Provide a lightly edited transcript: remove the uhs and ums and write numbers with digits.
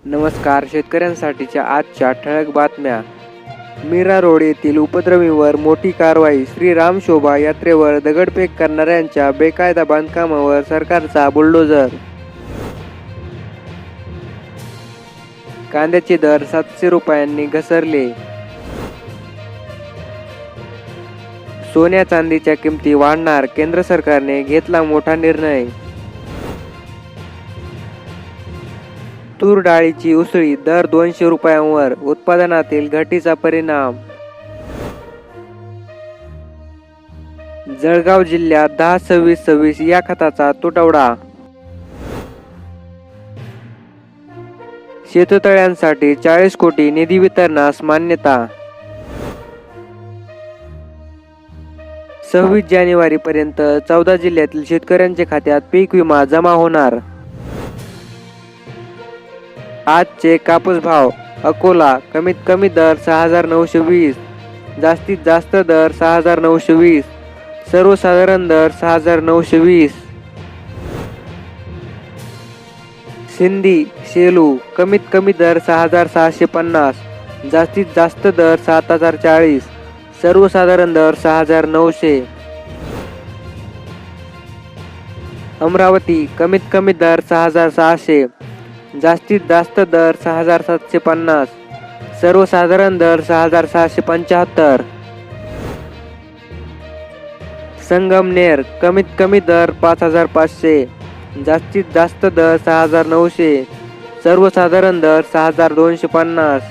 नमस्कार. शेतकऱ्यांसाठीच्या आजच्या ठळक बातम्या. मीरा रोड येथील उपद्रवींवर मोठी कारवाई. श्रीराम शोभा यात्रेवर दगडफेक करणाऱ्यांच्या बेकायदा बांधकामावर सरकारचा बुलडोझर. कांद्याचे दर 700 रुपयांनी घसरले. सोन्या चांदीच्या किमती वाढणार. केंद्र सरकारने घेतला मोठा निर्णय. तूर डाळीची उसळी दर 200 रुपयांवर. उत्पादनातील घटीचा परिणाम. जळगाव जिल्ह्यात 10-26-26 या खताचा तुटवडा. शेततळ्यांसाठी 40 कोटी निधी वितरणास मान्यता. 26 जानेवारीपर्यंत 14 जिल्ह्यातील शेतकऱ्यांच्या खात्यात पीक विमा जमा होणार. आजचे कापूस भाव. अकोला कमीत कमी दर 6,920, जास्तीत जास्त दर 6,920, सर्वसाधारण दर 6,920. सिंधी सेलू कमीत कमी दर 6,650, जास्तीत जास्त दर 7,040, सर्वसाधारण दर 6,900. अमरावती कमीत कमी दर 6,600, जास्तीत जास्त दर 6,750, सर्वसाधारण दर 6,675. संगमनेर कमीत कमी दर 5,500, जास्तीत जास्त दर 6,900, सर्वसाधारण दर 6,250.